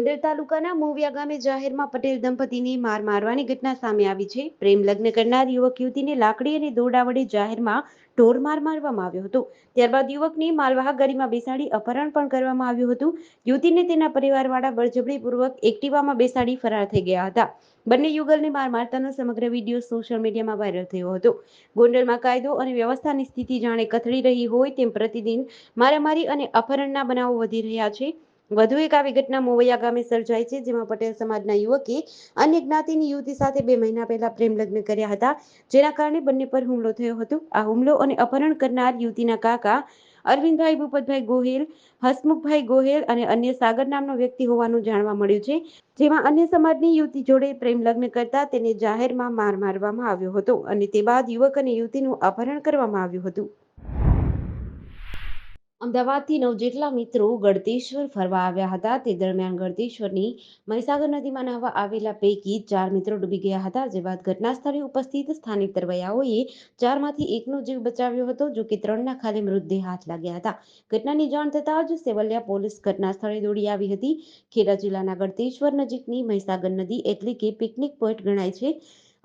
ગોંડલ તાલુકાના મોવિયા ગામે જાહેરમાં પટેલ દંપતીને માર મારવાની ઘટના સામે આવી છે. પ્રેમ લગ્ન કરનાર યુવક યુવતીને લાકડી અને દોરડા વડે જાહેરમાં ઢોરમાર મારવામાં આવ્યો હતો. ત્યારબાદ યુવકને માલવાહક ગાડીમાં બેસાડી અપહરણ પણ કરવામાં આવ્યું હતું. યુવતીને તેના પરિવારવાળા બળજબરીપૂર્વક એક્ટિવામાં બેસાડી ફરાર થઈ ગયા હતા. બંને યુગલને માર મારતાનો સમગ્ર વિડીયો સોશિયલ મીડિયામાં વાયરલ થયો હતો. ગોંડલમાં કાયદો અને વ્યવસ્થાની સ્થિતિ જાણે કથળી રહી હોય તેમ પ્રતિદિન મારામારી અને અપહરણના બનાવો વધી રહ્યા છે. વધુ એક આવી ઘટના મોવૈયા ગામે સર્જાઈ છે, જેમાં પટેલ સમાજના યુવકે અન્ય જ્ઞાતિની યુવતી સાથે 2 મહિના પહેલા પ્રેમ લગ્ન કર્યા હતા, જેના કારણે બંને પર હુમલો થયો હતો. આ હુમલો અને અપહરણ કરનાર યુવતીના કાકા અરવિંદભાઈ ભૂપતભાઈ ગોહિલ, હસમુખભાઈ ગોહિલ અને અન્ય સાગર નામનો વ્યક્તિ હોવાનું જાણવા મળ્યું છે, જેમાં અન્ય સમાજની યુવતી જોડે પ્રેમ લગ્ન કરતા તેને જાહેરમાં માર મારવામાં આવ્યો હતો અને તે બાદ યુવક અને યુવતીનું અપહરણ કરવામાં આવ્યું હતું. અમદાવાદથી 9 જેટલા મિત્રો ગળતેશ્વર ફરવા આવ્યા હતા. તે દરમિયાન ગળતેશ્વરની મહીસાગર નદીમાં નહાવા આવેલા પૈકી 4 મિત્રો ડૂબી ગયા હતા. જે બાદ ઘટના સ્થળે ઉપસ્થિત સ્થાનિક તરવૈયાઓએ 4માંથી 1નો જીવ બચાવ્યો હતો, જો કે 3ના ખાલી મૃતદેહ હાથ લાગ્યા હતા. ઘટનાની જાણ થતાં જ સેવલિયા પોલીસ ઘટના સ્થળે દોડી આવી હતી. ખેડા જિલ્લાના ગળતેશ્વર નજીકની મહીસાગર નદી એટલે કે પિકનિક પોઈન્ટ ગણાય છે.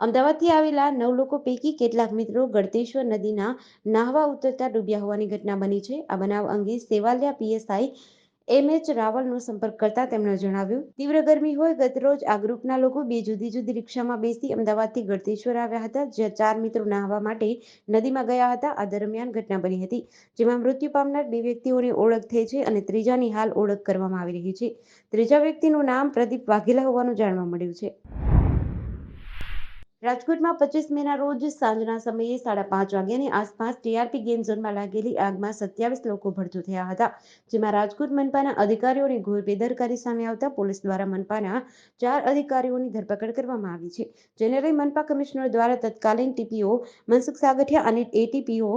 અમદાવાદથી આવેલા 9 લોકો પૈકી કેટલાક મિત્રો ગળતેશ્વર નદીના નાહવા ઉતરતા ડૂબ્યા હોવાની ઘટના બની છે. આ બનાવ અંગે સેવાલિયા પીએસઆઈ એમએચ રાવલનો સંપર્ક કરતા તેમણે જણાવ્યું, તીવ્ર ગરમી હોય ગતરોજ આ ગ્રુપના લોકો 2 જુદી જુદી રિક્ષામાં બેસી અમદાવાદથી ગળતેશ્વર આવ્યા હતા, જ્યાં 4 મિત્રો નાહવા માટે નદીમાં ગયા હતા. આ દરમિયાન ઘટના બની હતી, જેમાં મૃત્યુ પામનાર 2 વ્યક્તિઓની ઓળખ થઈ છે અને ત્રીજાની હાલ ઓળખ કરવામાં આવી રહી છે. ત્રીજા વ્યક્તિનું નામ પ્રદીપ વાઘેલા હોવાનું જાણવા મળ્યું છે. રાજકોટમાં 25 મેના રોજ સાંજના સમયે 5:30 વાગ્યાની આસપાસ ટીઆરપી ગેમ ઝોનમાં લાગેલી આગમાં 27 લોકો ભડતું થયા હતા, જેમાં રાજકોટ મનપાના અધિકારીઓની ઘોર બેદરકારી સામે આવતા પોલીસ દ્વારા મનપાના 4 અધિકારીઓની ધરપકડ કરવામાં આવી છે, જેને લઈ મનપા કમિશનર દ્વારા તત્કાલીન ટીપીઓ મનસુખ સાગઠિયા અને એટીપીઓ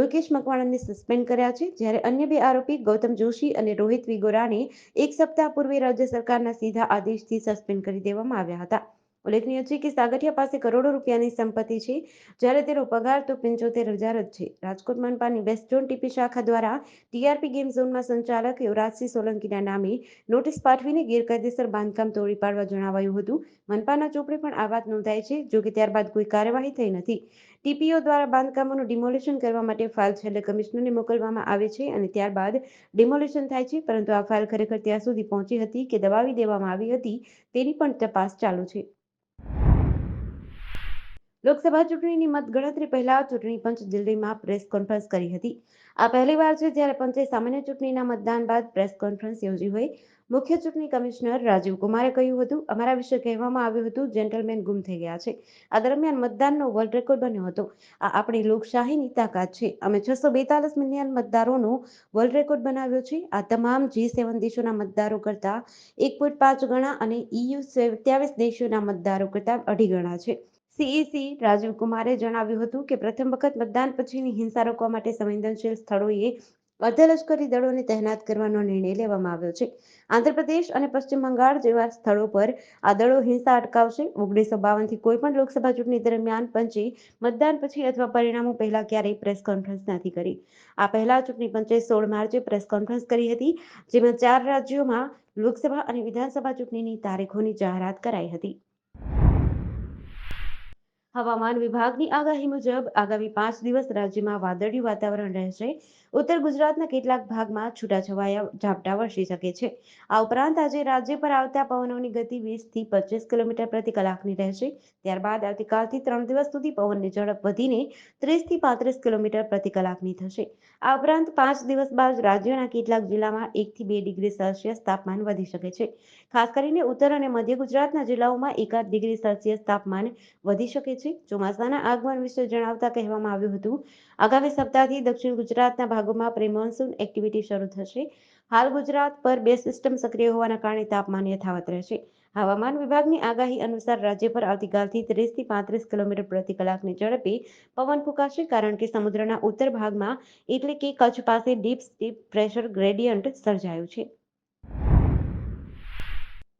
મુકેશ મકવાણાને સસ્પેન્ડ કર્યા છે, જ્યારે અન્ય 2 આરોપી ગૌતમ જોશી અને રોહિત વિગોરાને 1 સપ્તાહ પૂર્વે રાજ્ય સરકારના સીધા આદેશથી સસ્પેન્ડ કરી દેવામાં આવ્યા હતા. ઉલ્લેખનીય છે કે સાગઠિયા પાસે કરોડો રૂપિયાની સંપત્તિ છે, જ્યારે તેનો પગાર તો 75,000 જ છે. રાજકોટ મનપાની વેસ્ટ ઝોન ટીપી શાખા દ્વારા ટીઆરપી ગેમ ઝોનના સંચાલક યુવરાજસિંહ સોલંકીના નામે નોટિસ પાઠવીને ગેરકાયદેસર બાંધકામ તોડી પાડવા જણાવાયું હતું. મનપાના ચોપડે પણ આ વાત નોંધાઈ છે, જો કે ત્યારબાદ કોઈ કાર્યવાહી થઈ નથી. ટીપીઓ દ્વારા બાંધકામોનું ડિમોલિશન કરવા માટે ફાઇલ છેલ્લે કમિશનરને મોકલવામાં આવે છે અને ત્યારબાદ ડિમોલિશન થાય છે, પરંતુ આ ફાઇલ ખરેખર ત્યાં સુધી પહોંચી હતી કે દબાવી દેવામાં આવી હતી, તેની પણ તપાસ ચાલુ છે. લોકસભા ચૂંટણીની મતગણતરી પહેલા ચૂંટણી પંચ દિલ્હીમાં પ્રેસ કોન્ફરન્સ કરી હતી. આ પહેલીવાર છે જ્યારે પંચે સામાન્ય ચૂંટણીના મતદાન બાદ પ્રેસ કોન્ફરન્સ યોજી હોય. મુખ્ય ચૂંટણી કમિશનર રાજીવ કુમારે કહ્યું હતું, અમારા વિશે કહેવામાં આવ્યું હતું, જેન્ટલમેન ગુમ થઈ ગયા છે. આ દરમિયાન મતદાનનો વર્લ્ડ રેકોર્ડ બન્યો હતો. આ આપણી લોકશાહીની તાકાત છે. અમે 642 મિલિયન મતદારોનો વર્લ્ડ રેકોર્ડ બનાવ્યો છે. આ તમામ G7 દેશોના મતદારો કરતાં 1.5 ગણા અને EU 27 દેશોના મતદારો કરતાં 2.5 ગણા છે. સીઈસી રાજીવ કુમારે જણાવ્યું હતું કે પ્રથમ વખત મતદાન પછીની હિંસા રોકવા માટે સંવેદનશીલ સ્થળોએ અર્ધલશ્કરી દળોને તહેનાત કરવાનો નિર્ણય લેવામાં આવ્યો છે. આંધ્રપ્રદેશ અને પશ્ચિમ બંગાળ જેવા સ્થળો પર આ દળો હિંસા અટકાવશે. 1952થી કોઈપણ લોકસભા ચૂંટણી દરમિયાન પંચે મતદાન પછી અથવા પરિણામો પહેલા ક્યારેય પ્રેસ કોન્ફરન્સ નથી કરી. આ પહેલા ચૂંટણી પંચે 16 માર્ચે પ્રેસ કોન્ફરન્સ કરી હતી, જેમાં 4 રાજ્યોમાં લોકસભા અને વિધાનસભા ચૂંટણીની તારીખોની જાહેરાત કરાઈ હતી. હવામાન વિભાગની આગાહી મુજબ આગામી 5 દિવસ રાજ્યમાં વાદળિયું વાતાવરણ રહેશે. ઉત્તર ગુજરાતના કેટલાક ભાગમાં છૂટાછવાયા ઝાપટા વરસી શકે છે. આ ઉપરાંત આજે રાજ્ય પર આવતા પવનોની ગતિ 20થી 25 કિલોમીટર પ્રતિ કલાકની રહેશે. ત્યારબાદ આવતીકાલથી 3 દિવસ સુધી પવનની ઝડપ વધીને 30થી 35 કિલોમીટર પ્રતિ કલાકની થશે. આ ઉપરાંત 5 દિવસ બાદ રાજ્યના કેટલાક જિલ્લામાં 1થી 2 ડિગ્રી સેલ્સિયસ તાપમાન વધી શકે છે. ખાસ કરીને ઉત્તર અને મધ્ય ગુજરાતના જિલ્લાઓમાં 1-8 ડિગ્રી સેલ્સિયસ તાપમાન વધી શકે છે. ચોમાસાના આગમન વિશે જણાવતા કહેવામાં આવ્યું હતું, આગામી સપ્તાહથી દક્ષિણ ગુજરાતના ભાગોમાં પ્રી-મોન્સૂન એક્ટિવિટી શરૂ થશે. હાલ ગુજરાત પર 2 સિસ્ટમ સક્રિય હોવાના કારણે તાપમાન યથાવત રહેશે. હવામાન વિભાગની આગાહી અનુસાર રાજ્ય પર આવતીકાલથી 30થી 35 કિલોમીટર પ્રતિ કલાકની ઝડપે પવન ફૂંકાશે, કારણ કે સમુદ્રના ઉત્તર ભાગમાં એટલે કે કચ્છ પાસે ડીપ પ્રેશર ગ્રેડિયન્ટ સર્જાયું છે.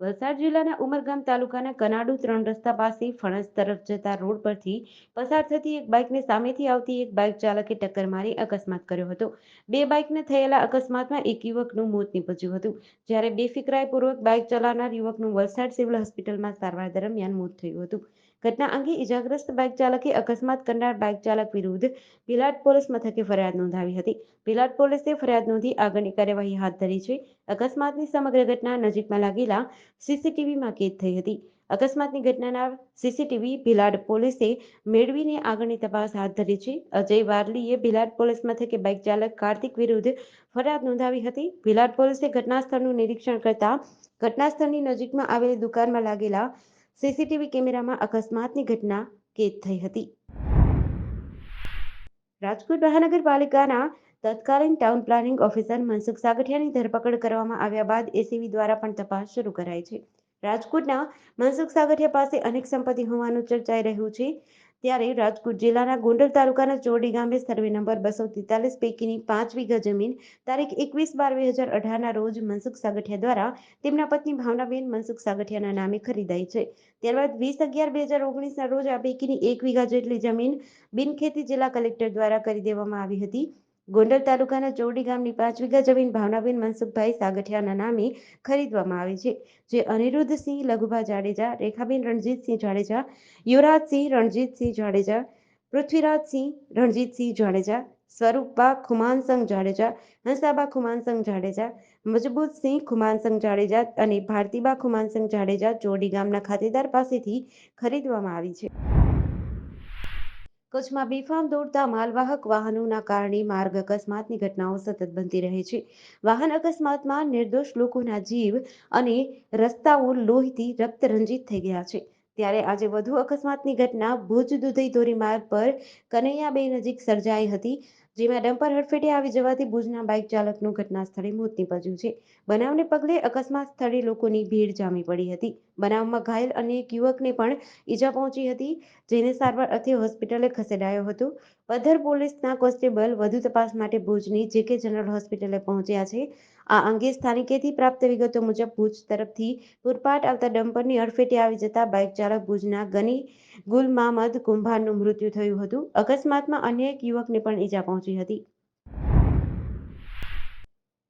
વલસાડ જિલ્લાના ઉમરગામ તાલુકાના કનાડુ 3 રસ્તા પાસે ફણસ તરફ જતા રોડ પરથી પસાર થતી એક બાઇકને સામેથી આવતી એક બાઇક ચાલકે ટક્કર મારી અકસ્માત કર્યો હતો. બે બાઇકને થયેલા અકસ્માતમાં એક યુવકનું મોત નીપજ્યું હતું, જ્યારે બેફિકરાઈપૂર્વક બાઇક ચલાવનાર યુવકનું વલસાડ સિવિલ હોસ્પિટલમાં સારવાર દરમિયાન મોત થયું હતું. ઘટના અંગે ઇજાગ્રસ્ત બાઇક ચાલકે અકસ્માત કરનાર બાઇક ચાલક વિરુદ્ધ ભીલાડ પોલીસ મથકે ફરિયાદ નોંધાવી હતી. ભીલાડ પોલીસે ફરિયાદ નોંધી આગળની કાર્યવાહી હાથ ધરી છે. અકસ્માતની સમગ્ર ઘટના નજીકમાં લાગેલા સીસીટીવીમાં કેદ થઈ હતી. અકસ્માતની ઘટનાના સીસીટીવી ભીલાડ પોલીસે મેળવીને આગળની તપાસ હાથ ધરી છે. અજય વારલીએ ભીલાડ પોલીસ મથકે બાઇક ચાલક કાર્તિક વિરુદ્ધ ફરિયાદ નોંધાવી હતી. ભીલાડ પોલીસે ઘટના સ્થળનું નિરીક્ષણ કરતા ઘટના સ્થળની નજીકમાં આવેલી દુકાનમાં લાગેલા સીસીટીવી કેમેરામાં અકસ્માતની ઘટના કેદ થઈ હતી. રાજકોટ મહાનગરપાલિકાના તત્કાલીન ટાઉન પ્લાનિંગ ઓફિસર મનસુખ સાગઠિયાની ધરપકડ કરવામાં આવ્યા બાદ એસીબી દ્વારા પણ તપાસ શરૂ કરાઈ છે. રાજકોટના મનસુખ સાગઠિયા પાસે અનેક સંપત્તિ હોવાનું ચર્ચાઈ રહ્યું છે. ત્યારે રાજકોટ જિલ્લાના ગોંડલ તાલુકાના ચોરડી ગામે સર્વે નંબર 243 પૈકીની 5 વીઘા જમીન તારીખ 21/12/2018ના રોજ મનસુખ સાગઠિયા દ્વારા તેમના પત્ની ભાવનાબેન મનસુખ સાગઠિયાના નામે ખરીદાઈ છે. ત્યારબાદ 20/11/2019ના રોજ આ પૈકીની 1 વીઘા જેટલી જમીન બિનખેતી જિલ્લા કલેક્ટર દ્વારા કરી દેવામાં આવી હતી. ગોંડલ તાલુકાના ચોરડી ગામની 5 વીઘા જમીન ભાવનાબેન મનસુખભાઈ સાગઠિયાના નામે ખરીદવામાં આવી છે, જે અનિરુદ્ધસિંહ લઘુભા જાડેજા, રેખાબેન રણજીતસિંહ જાડેજા, યુવરાજસિંહ રણજીતસિંહ જાડેજા, પૃથ્વીરાજસિંહ રણજીતસિંહ જાડેજા, સ્વરૂપબા ખુમાનસંગ જાડેજા, હંસાબા ખુમાનસંગ જાડેજા, મજબૂતસિંહ ખુમાનસંગ જાડેજા અને ભારતીબા ખુમાનસંગ જાડેજા ચોરડી ગામના ખાતેદાર પાસેથી ખરીદવામાં આવી છે. કચ્છમાં બેફામ દોડતા માલવાહક વાહનોના કારણે માર્ગ અકસ્માતની ઘટનાઓ સતત બનતી રહે છે. વાહન અકસ્માતમાં નિર્દોષ લોકોના જીવ અને રસ્તાઓ લોહીથી રક્તરંજિત થઈ ગયા છે. ત્યારે આજે વધુ અકસ્માતની ઘટના ભુજ દુધઈ ધોરીમાર્ગ પર કનૈયાબે નજીક સર્જાઈ હતી, જેમાં ડમ્પર હડફેટે આવી જવાથી ભુજના બાઇક ચાલકનું ઘટના સ્થળે મોત નીપજ્યું છે. બનાવને પગલે અકસ્માત સ્થળે લોકોની ભીડ જામી પડી હતી. બનાવમાં ઘાયલ અન્ય એક યુવકને પણ ઈજા પહોંચી હતી, જેને સારવાર અર્થે હોસ્પિટલે ખસેડાયો હતો. પદ્ધર પોલીસના કોન્સ્ટેબલ વધુ તપાસ માટે ભુજની જેકે જનરલ હોસ્પિટલે પહોંચ્યા છે. આ અંગે સ્થાનિકેથી પ્રાપ્ત વિગતો મુજબ ભુજ તરફથી પૂરપાટ આવતા ડમ્પરની અડફેટે આવી જતા બાઇક ચાલક ભુજના ગની ગુલ મામદ કુંભારનું મૃત્યુ થયું હતું. અકસ્માતમાં અન્ય એક યુવકને પણ ઈજા પહોંચી હતી.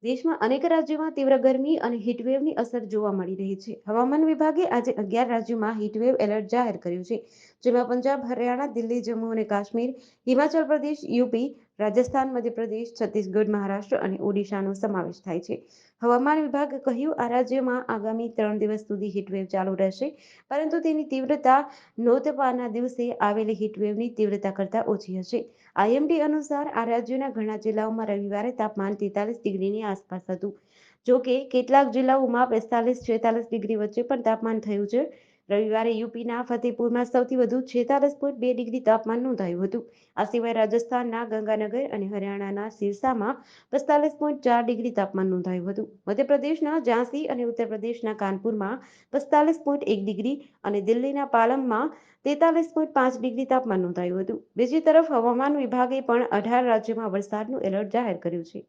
દેશમાં અનેક રાજ્યોમાં તીવ્ર ગરમી અને હીટવેવની અસર જોવા મળી રહી છે. હવામાન વિભાગે આજે 11 રાજ્યોમાં હીટવેવ એલર્ટ જાહેર કર્યું છે, જેમાં પંજાબ, હરિયાણા, દિલ્હી, જમ્મુ અને કાશ્મીર, હિમાચલ પ્રદેશ, યુપી, રાજસ્થાન, મધ્યપ્રદેશ, છત્તીસગઢ, મહારાષ્ટ્ર અને ઓડિશાનો સમાવેશ થાય છે. હવામાન વિભાગે કહ્યું, આ રાજ્યોમાં આગામી 3 દિવસ સુધી હીટવેવ ચાલુ રહેશે, પરંતુ તેની તીવ્રતા નોંધપાના દિવસે આવેલી હીટવેવની તીવ્રતા કરતાં ઓછી હશે. આઈએમડી અનુસાર આ રાજ્યોના ઘણા જિલ્લાઓમાં રવિવારે તાપમાન 43 ડિગ્રીની આસપાસ હતું. જો કે કેટલાક જિલ્લાઓમાં 45-46 ડિગ્રી વચ્ચે પણ તાપમાન થયું છે. રવિવારે યુપીના ફતેપુરમાં સૌથી વધુ 46.2 ડિગ્રી તાપમાન નોંધાયું હતું. આ સિવાય રાજસ્થાનના ગંગાનગર અને હરિયાણાના સિરસામાં 45.4 ડિગ્રી તાપમાન નોંધાયું હતું. મધ્યપ્રદેશના ઝાંસી અને ઉત્તર પ્રદેશના કાનપુરમાં 45.1 ડિગ્રી અને દિલ્હીના પાલમમાં 43.5 ડિગ્રી તાપમાન નોંધાયું હતું. બીજી તરફ હવામાન વિભાગે પણ 18 રાજ્યોમાં વરસાદનું એલર્ટ જાહેર કર્યું છે.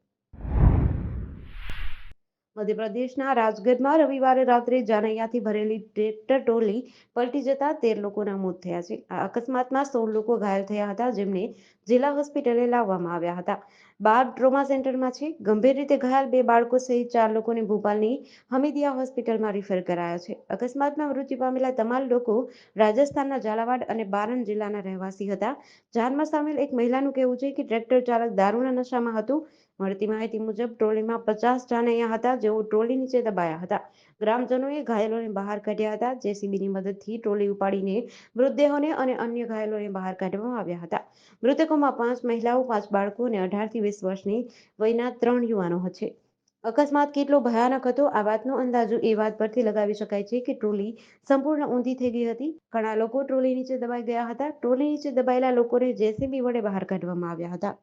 મધ્યપ્રદેશના રાજગઢમાં રવિવારે રાત્રે જાનૈયાથી ભરેલી ટ્રેક્ટર ટ્રોલી પલટી જતા 13 લોકોના મોત થયા છે. આ અકસ્માતમાં 16 લોકો ઘાયલ થયા હતા, જેમને જિલ્લા હોસ્પિટલે લાવવામાં આવ્યા હતા. 12 ટ્રોમા સેન્ટરમાં છે. ગંભીર રીતે ઘાયલ 2 બાળકો સહિત 4 લોકોને ભોપાલની હમીદિયા હોસ્પિટલમાં રિફર કરાયા છે. અકસ્માતમાં મૃત્યુ પામેલા તમામ લોકો રાજસ્થાનના ઝાલાવાડ અને બારન જિલ્લાના રહેવાસી હતા. જાનમાં સામેલ એક મહિલાનું કહેવું છે કે ટ્રેક્ટર ચાલક દારૂના નશામાં હતું. મળતી માહિતી મુજબ ટ્રોલીમાં 50 જાનૈયા હતા, જેઓ ટ્રોલી નીચે દબાયા હતા. ગ્રામજનોએ ઘાયલોને બહાર કાઢ્યા હતા. જેસીબીની મદદથી ટ્રોલી ઉપાડીને મૃતદેહોને અને અન્ય ઘાયલોને બહાર કાઢવામાં આવ્યા હતા. મૃતકોમાં 5 મહિલાઓ, 5 બાળકો અને 18 થી 20 વર્ષની વયના 3 યુવાનો છે. અકસ્માત કેટલો ભયાનક હતો, આ વાતનો અંદાજો એ વાત પરથી લગાવી શકાય છે કે ટ્રોલી સંપૂર્ણ ઊંધી થઈ ગઈ હતી. ઘણા લોકો ટ્રોલી નીચે દબાઈ ગયા હતા. ટ્રોલી નીચે દબાયેલા લોકોને જેસીબી વડે બહાર કાઢવામાં આવ્યા હતા.